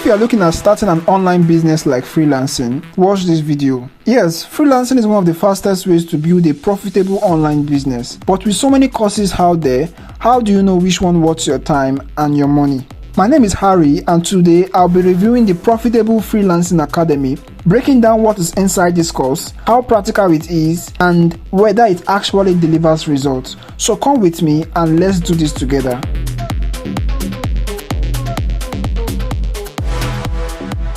you are looking at starting an online business like freelancing, watch this video. Yes, freelancing is one of the fastest ways to build a profitable online business. But with so many courses out there, how do you know which one worth your time and your money? My name is Harry, and today I'll be reviewing the Profitable Freelancing Academy, breaking down what is inside this course, how practical it is, and whether it actually delivers results. So come with me and let's do this together.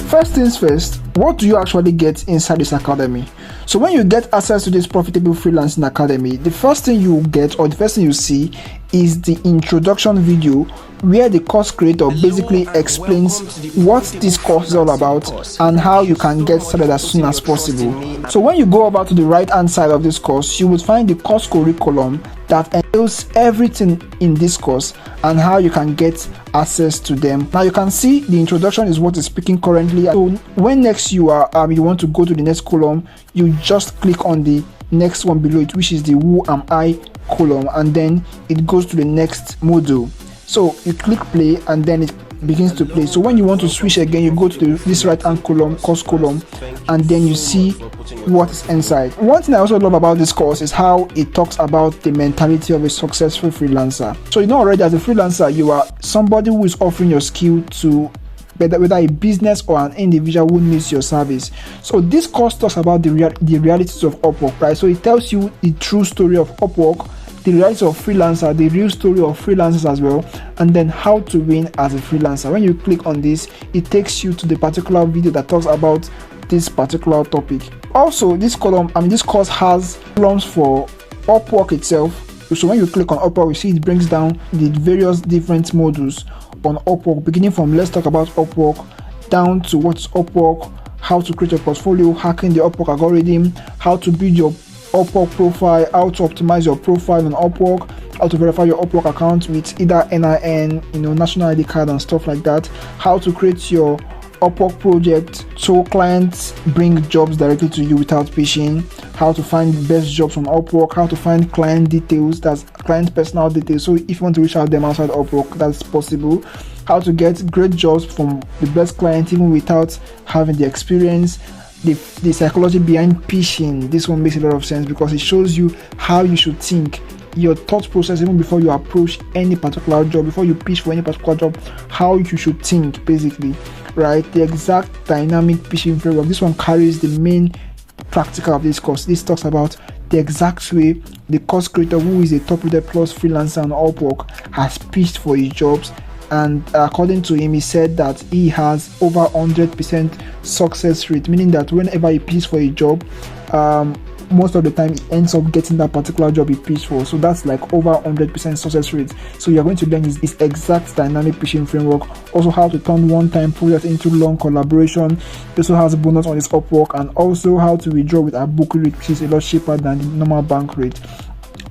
First things first, what do you actually get inside this academy? So when you get access to this Profitable Freelancing Academy, the first thing you get, or the first thing you see, is the introduction video where the course creator basically explains what this course is all about and how you can get started as soon as possible. So when you go over to the right hand side of this course, you would find the course curriculum that entails everything in this course and how you can get access to them. Now you can see the introduction is what is speaking currently. So when next you want to go to the next column, you just click on the next one below it, which is the Who Am I column, and then it goes to the next module. So you click play and then it begins to play. So when you want to switch again, you go to this right hand column, course column, and then you see what is inside. One thing I also love about this course is how it talks about the mentality of a successful freelancer. So you know already, as a freelancer, you are somebody who is offering your skill to whether a business or an individual who needs your service. So this course talks about the realities of Upwork, right? So it tells you the true story of Upwork, the reality of freelancer, the real story of freelancers as well, and then how to win as a freelancer. When you click on this, it takes you to the particular video that talks about this particular topic. Also, this course has columns for Upwork itself. So when you click on Upwork, you see it brings down the various different modules on Upwork, beginning from let's talk about Upwork down to what's Upwork, how to create a portfolio, hacking the Upwork algorithm, how to build your Upwork profile, how to optimize your profile on Upwork, how to verify your Upwork account with either NIN, national ID card and stuff like that, how to create your Upwork project so clients bring jobs directly to you without pitching, how to find the best jobs on Upwork, how to find client details, that's client personal details, so if you want to reach out them outside Upwork, that's possible, how to get great jobs from the best client even without having the experience, the psychology behind pitching. This one makes a lot of sense because it shows you how you should think, your thought process even before you approach any particular job, before you pitch for any particular job, how you should think basically, right? The exact dynamic pitching framework. This one carries the main practical of this course. This talks about the exact way the course creator, who is a top rated plus freelancer on Upwork, has pitched for his jobs. And according to him, he said that he has over 100% success rate, meaning that whenever he pitches for a job, most of the time he ends up getting that particular job he pitched for. So that's like over 100% success rate. So you're going to learn his exact dynamic pitching framework, also how to turn one-time project into long collaboration. He also has a bonus on his Upwork, and also how to withdraw with a book rate, which is a lot cheaper than the normal bank rate.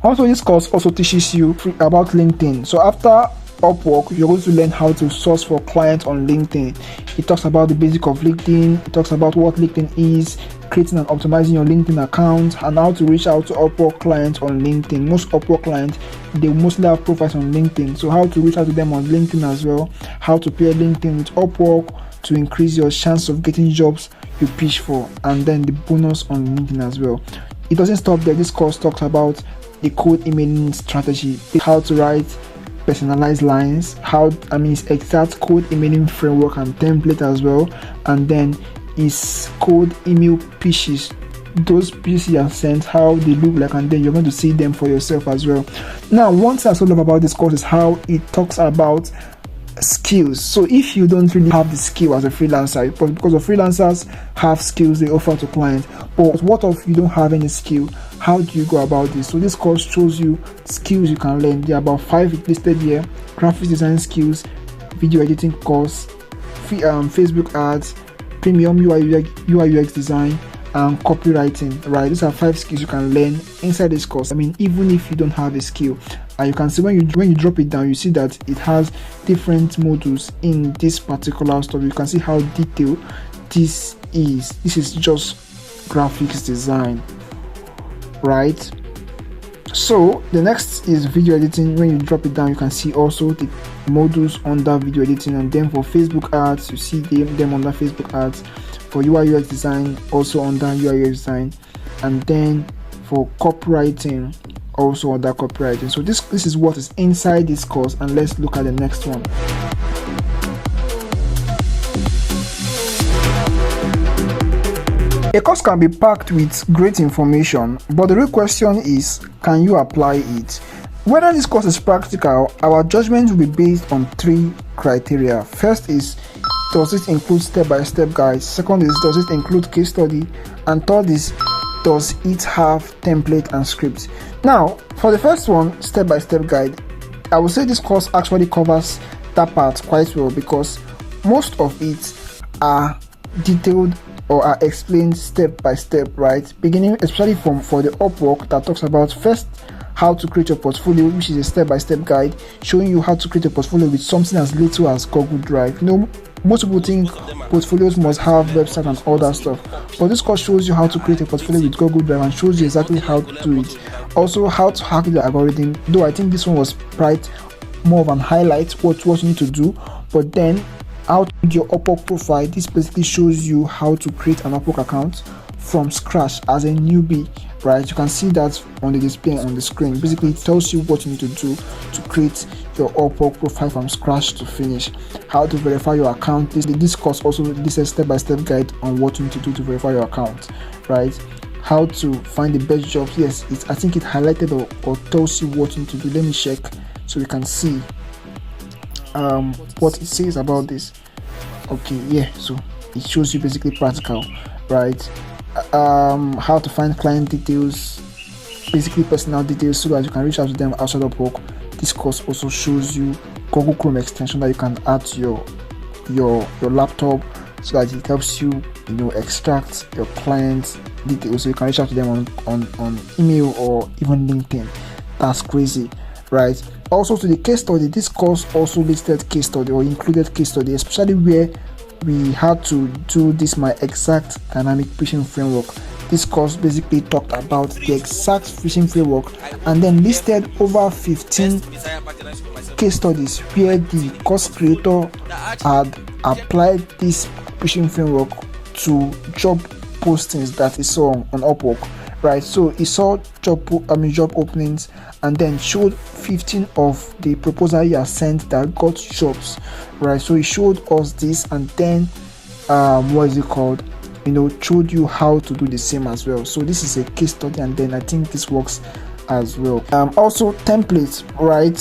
Also, this course also teaches you about LinkedIn. So after Upwork, you're going to learn how to source for clients on LinkedIn. It talks about the basic of LinkedIn. It talks about what LinkedIn is, creating and optimizing your LinkedIn account, and how to reach out to Upwork clients on LinkedIn. Most Upwork clients, they mostly have profiles on LinkedIn, so how to reach out to them on LinkedIn as well, how to pair LinkedIn with Upwork to increase your chance of getting jobs you pitch for, and then the bonus on LinkedIn as well. It doesn't stop there. This course talks about the cold emailing strategy, how to write personalized lines, his exact code emailing framework and template as well, and then his code email pitches, those pitches he has sent, how they look like, and then you're going to see them for yourself as well. Now, one thing I so love about this course is how it talks about skills. So if you don't really have the skill as a freelancer, because the freelancers have skills they offer to clients, but what if you don't have any skill? How do you go about this? So this course shows you skills you can learn. There are about 5 listed here: graphics design skills, video editing course, Facebook ads, premium UI UX design, and copywriting, right? These are 5 skills you can learn inside this course. Even if you don't have a skill, and you can see when you drop it down, you see that it has different modules in this particular stuff. You can see how detailed this is. This is just graphics design, right? So the next is video editing. When you drop it down, you can see also the modules under video editing, and then for Facebook ads you see them under Facebook ads. For UI UX design also under UI UX design, and then for copywriting also under copywriting. So this is what is inside this course, and let's look at the next one. A course can be packed with great information, but the real question is, can you apply it? Whether this course is practical, our judgment will be based on 3 criteria. First is, does it include step-by-step guides? Second is, does it include case study? And third is, does it have template and scripts? Now, for the first one, step-by-step guide, I would say this course actually covers that part quite well, because most of it are detailed or are explained step by step, right? Beginning especially for the Upwork that talks about first how to create your portfolio, which is a step-by-step guide showing you how to create a portfolio with something as little as Google Drive. Most people think portfolios must have website and all that stuff, but this course shows you how to create a portfolio with Google Drive and shows you exactly how to do it. Also, how to hack the algorithm, though I think this one was more of an highlight what you need to do, but then how to build your Upwork profile. This basically shows you how to create an Upwork account from scratch as a newbie, right? You can see that on the display on the screen. Basically, it tells you what you need to do to create your Upwork profile from scratch to finish. How to verify your account. This course also is a step-by-step guide on what you need to do to verify your account, right? How to find the best jobs. Yes, I think it highlighted or tells you what you need to do. Let me check so we can see what it says about this. Okay, yeah, so it shows you basically practical, right? How to find client details, basically personal details, so that you can reach out to them outside of work. This course also shows you Google Chrome extension that you can add to your laptop, so that it helps you extract your clients details, so you can reach out to them on email or even LinkedIn. That's crazy, right? Also, to the case study, this course also listed case study or included case study, especially where we had to do this my exact dynamic phishing framework. This course basically talked about the exact phishing framework and then listed over 15 case studies where the course creator had applied this phishing framework to job postings that he saw on Upwork, right? So he saw job openings and then showed 15 of the proposal he has sent that got jobs, right? So he showed us this, and then showed you how to do the same as well. So this is a case study, and then I think this works as well. Also templates, right?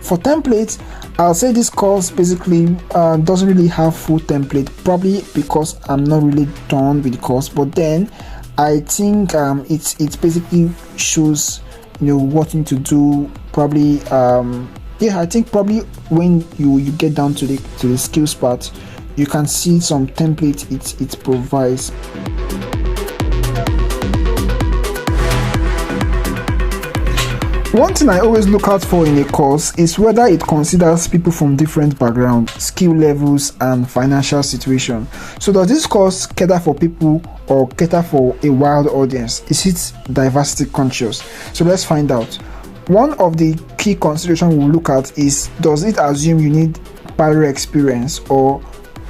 For templates, I'll say this course basically doesn't really have full template, probably because I'm not really done with the course, but then I think it basically shows what you need to do. Probably I think probably when you get down to the skills part, you can see some templates it provides. One thing I always look out for in a course is whether it considers people from different backgrounds, skill levels, and financial situation. So does this course cater for people or cater for a wide audience? Is it diversity conscious? So let's find out. One of the key considerations we'll look at is, does it assume you need prior experience or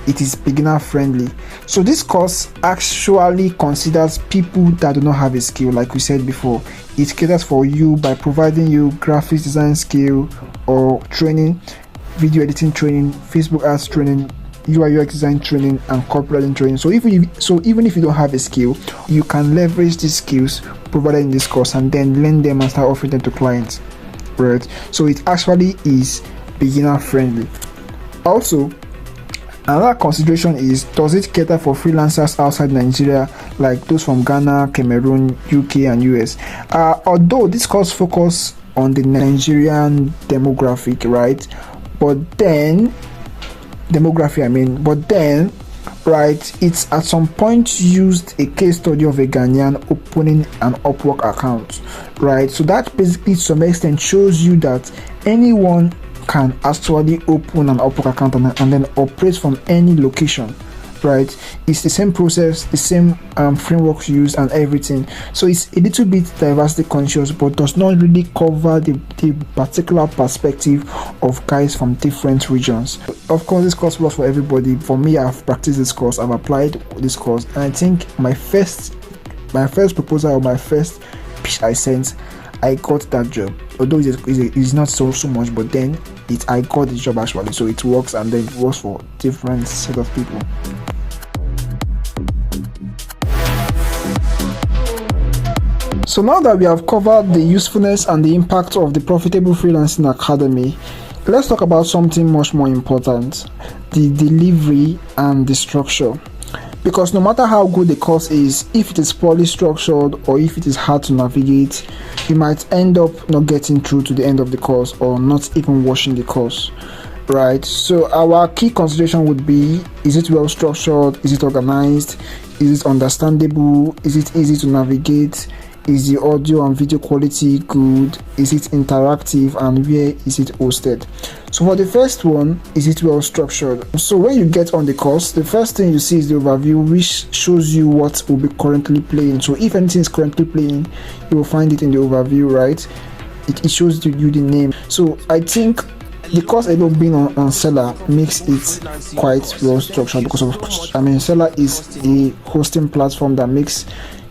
it is beginner friendly? So this course actually considers people that do not have a skill. Like we said before, it caters for you by providing you graphics design skill or training, video editing training, Facebook ads training, UI UX design training, and copywriting training. So even if you don't have a skill, you can leverage these skills provided in this course and then learn them and start offering them to clients, right? So it actually is beginner friendly. Also, another consideration is, does it cater for freelancers outside Nigeria, like those from Ghana, Cameroon, UK, and US? Although this course focus on the Nigerian demographic, right? But then, right, it's at some point used a case study of a Ghanaian opening an Upwork account, right? So that basically to some extent shows you that anyone can actually open an Upwork account and then operate from any location, right? It's the same process, the same frameworks used and everything. So it's a little bit diversity conscious, but does not really cover the particular perspective of guys from different regions. Of course, this course works for everybody. For me, I've practiced this course, I've applied this course, and I think my first proposal or my first pitch I sent, I got that job. Although it's not so much, but then I got the job actually. So it works, and then it works for different set of people. So now that we have covered the usefulness and the impact of the Profitable Freelancing Academy, let's talk about something much more important: the delivery and the structure. Because no matter how good the course is, if it is poorly structured or if it is hard to navigate, you might end up not getting through to the end of the course or not even watching the course, right? So our key consideration would be: is it well structured? Is it organized? Is it understandable? Is it easy to navigate? Is the audio and video quality good? Is it interactive? And where is it hosted? So for the first one, is it well structured? So when you get on the course, the first thing you see is the overview, which shows you what will be currently playing. So if anything is currently playing, you will find it in the overview, right? It shows you the name. So I think the course alone being on Seller makes it quite well structured, because Seller is a hosting platform that makes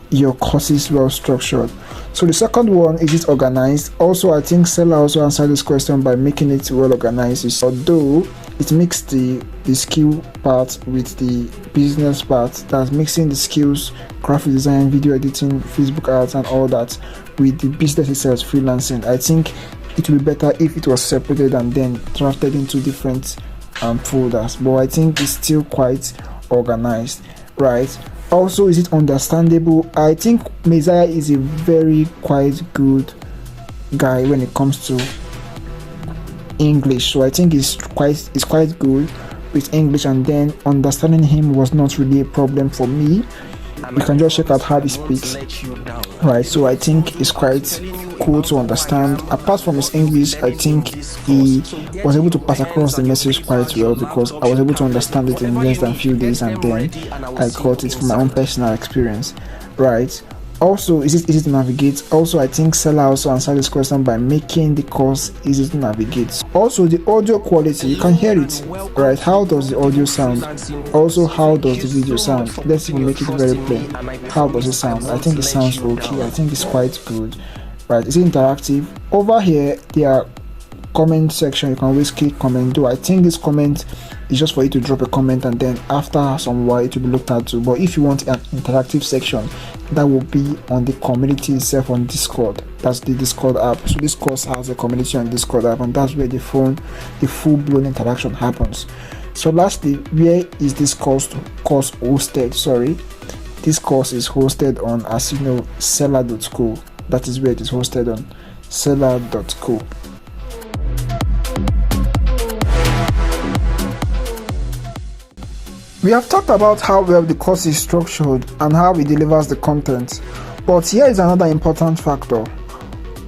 your courses well structured. So the second one, is it organized? Also, I think Seller also answered this question by making it well organized. Although it mixed the skill part with the business part, that's mixing the skills, graphic design, video editing, Facebook ads and all that with the business itself, freelancing. I think it would be better if it was separated and then drafted into different folders, but I think it's still quite organized, right? Also, is it understandable? I think Messiah is a very quite good guy when it comes to English, so I think it's quite good with English, and then understanding him was not really a problem for me. You can just check out how he speaks, right? So I think it's quite cool to understand. Apart from his English, I think he was able to pass across the message quite well, because I was able to understand it in less than a few days, and then I got it from my own personal experience, right? Also, is it easy to navigate? Also, I think Seller also answered this question by making the course easy to navigate. Also, the audio quality, you can hear it, right? How does the audio sound? Also, how does the video sound? Let's even make it very plain. How does it sound? I think it sounds okay. I think it's quite good, right? Is it interactive? Over here, there are comment section. You can always click comment. Though I think this comment is just for you to drop a comment, and then after some while it will be looked at too. But if you want an interactive section, that will be on the community itself on Discord. That's the Discord app. So this course has a community on Discord app, and that's where the full-blown interaction happens. So lastly, where is this course hosted? Sorry, this course is hosted on, as you know, seller.co. That is where it is hosted on, seller.co. We have talked about how well the course is structured and how it delivers the content, but here is another important factor: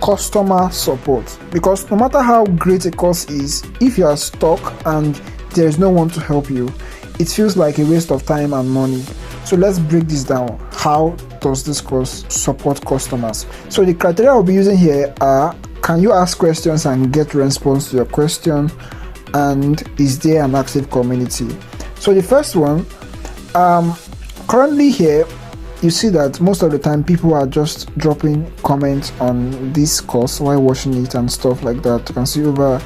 customer support. Because no matter how great a course is, if you are stuck and there is no one to help you, it feels like a waste of time and money. So let's break this down. How does this course support customers? So the criteria I'll be using here are: can you ask questions and get response to your question? And is there an active community? So the first one, currently here, you see that most of the time people are just dropping comments on this course while watching it and stuff like that. You can see over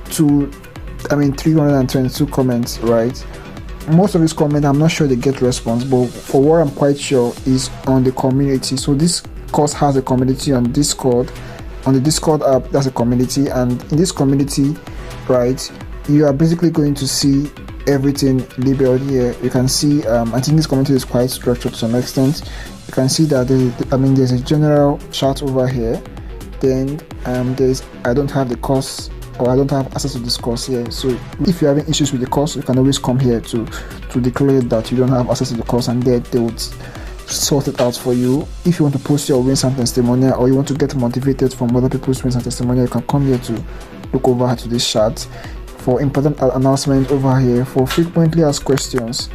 322 comments, right? Most of these comments, I'm not sure they get response, but for what I'm quite sure is on the community. So this course has a community on Discord. On the Discord app, that's a community, and in this community, right, you are basically going to see everything labeled here. You can see I think this community is quite structured to some extent. You can see that there's a general chat over here. Then there's I don't have the course, or I don't have access to this course here. So if you're having issues with the course, you can always come here to declare that you don't have access to the course, and then they would sort it out for you. If you want to post your wins and testimonial, or you want to get motivated from other people's wins and testimonial, you can come here to look over to this chat. For important announcement over here, for frequently asked questions,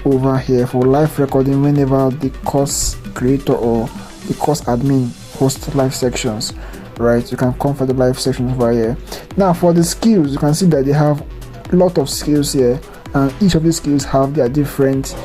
over here for live recording whenever the course creator or the course admin host live sections, right? You can come for the live section over here. Now for the skills, you can see that they have a lot of skills here, and each of these skills have their different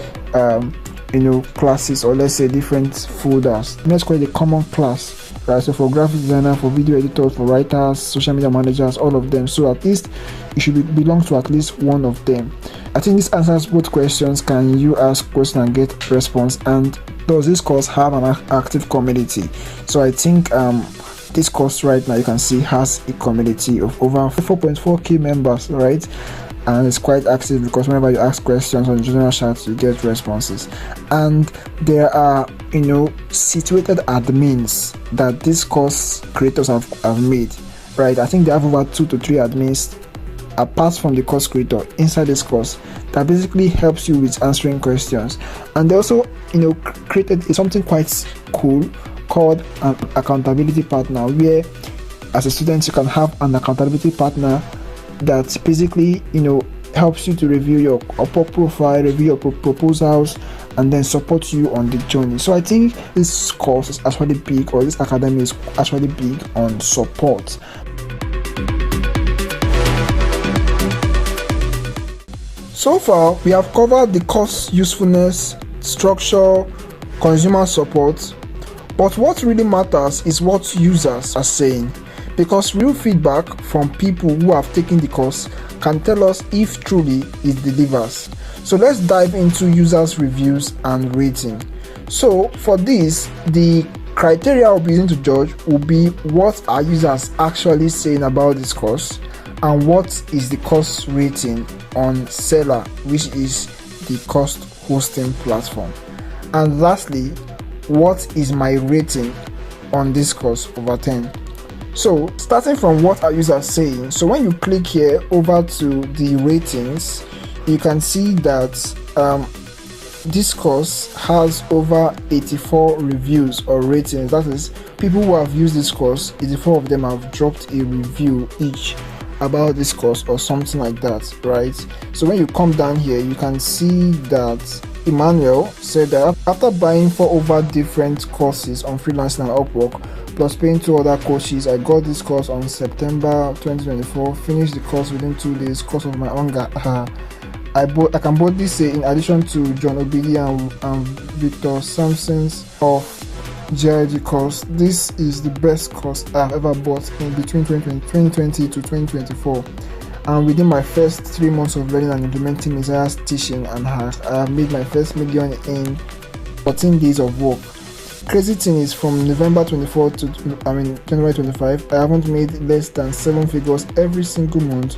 classes, or let's say different folders. Let's call it a common class, right? So for graphic designer, for video editors, for writers, social media managers, all of them. So at least you should belong to at least one of them. I think this answers both questions. Can you ask question and get response? And does this course have an active community? So I think this course right now, you can see, has a community of over 4.4k members, right? And it's quite active because whenever you ask questions on the general chat, you get responses. And there are situated admins that this course creators have made, right? I think they have over 2 to 3 admins apart from the course creator inside this course that basically helps you with answering questions. And they also created something quite cool called an accountability partner, where as a student you can have an accountability partner that basically helps you to review your upper profile, review your proposals, and then support you on the journey. So I think this course is actually big, or this academy is actually big on support. So far we have covered the course usefulness, structure, consumer support, but what really matters is what users are saying, because real feedback from people who have taken the course can tell us if truly it delivers. So let's dive into users' reviews and rating. So for this, the criteria I'll be using to judge will be what are users actually saying about this course, and what is the course rating on Seller, which is the course hosting platform. And lastly, what is my rating on this course over 10? So starting from what are users saying, so when you click here over to the ratings, you can see that this course has over 84 reviews or ratings. That is, people who have used this course, 84 of them have dropped a review each about this course or something like that, right? So when you come down here, you can see that Emmanuel said that after buying 4 over different courses on Freelancing and Upwork, plus paying 2 other courses, I got this course on September 2024, finished the course within 2 days, course of my own. I can boldly say, in addition to John Obidi and Victor Sampson's of GID course, this is the best course I've ever bought in between 2020 to 2024. And within my first 3 months of learning and implementing Messiah's teaching and hack, I have made my first million in 14 days of work. Crazy thing is, from November 24 to January 25, I haven't made less than 7 figures every single month,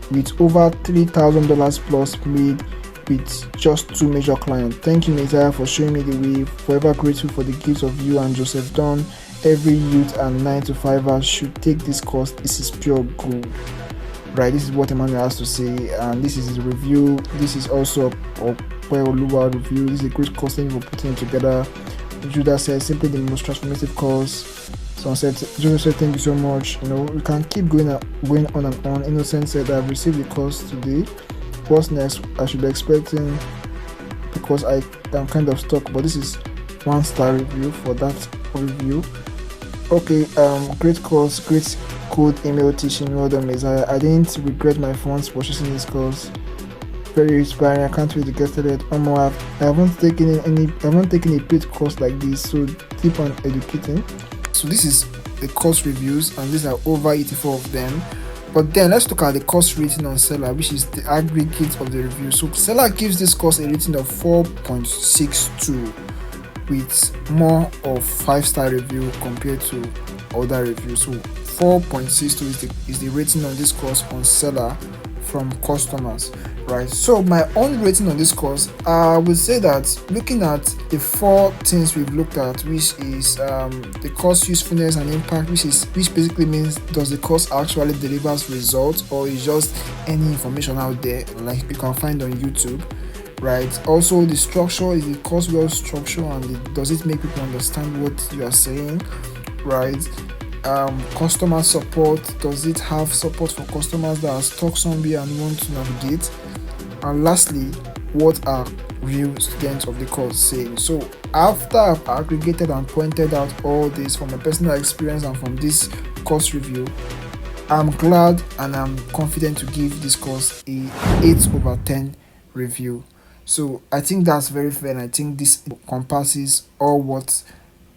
with over $3,000 plus made with just 2 major clients. Thank you, Messiah, for showing me the way. Forever grateful for the gifts of you and Joseph Don. Every youth and 9-to-5ers should take this course. This is pure gold. Right, this is what Emmanuel has to say, and this is his review. This is also a Oluwa review. This is a great course. Thank you for putting it together. Judah says, simply the most transformative course. Someone said, Judah said, thank you so much. We can keep going on and on. Innocent said, I've received the course today. What's next? I should be expecting, because I am kind of stuck, but this is 1-star review for that review. Okay, great course, great code email teaching. Well done, Messiah. I didn't regret my funds purchasing this course. Very inspiring. I can't wait to get started. I haven't taken a paid course like this, so keep on educating. So this is the course reviews, and these are over 84 of them. But then let's look at the course rating on Seller, which is the aggregate of the review. So Seller gives this course a rating of 4.62, with more of 5-star review compared to other reviews. So 4.62 is the rating on this course on Seller from customers, right? So my own rating on this course, I would say that looking at the 4 things we've looked at, which is the course usefulness and impact, which basically means, does the course actually delivers results, or is just any information out there like you can find on YouTube, right? Also, the structure, is the course well structured, and does it make people understand what you are saying, right? Customer support, does it have support for customers that are stuck somewhere and want to navigate? And lastly, what are real students of the course saying. So after I've aggregated and pointed out all this from my personal experience and from this course review, I'm glad and I'm confident to give this course a 8/10 review. So I think that's very fair, and I think this encompasses all what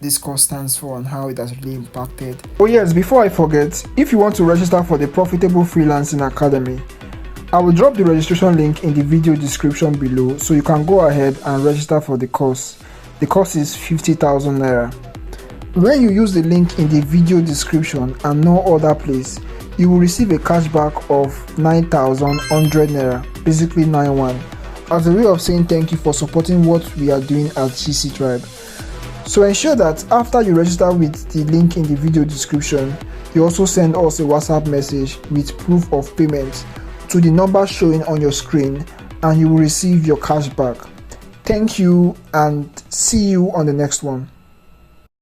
this course stands for and how it has really impacted. Oh yes, before I forget, if you want to register for the Profitable Freelancing Academy, I will drop the registration link in the video description below, so you can go ahead and register for the course. The course is 50,000 naira. When you use the link in the video description and no other place, you will receive a cashback of 9,100 naira, basically 91, as a way of saying thank you for supporting what we are doing at GC Tribe. So ensure that after you register with the link in the video description, you also send us a WhatsApp message with proof of payment to the number showing on your screen, and you will receive your cashback. Thank you, and see you on the next one.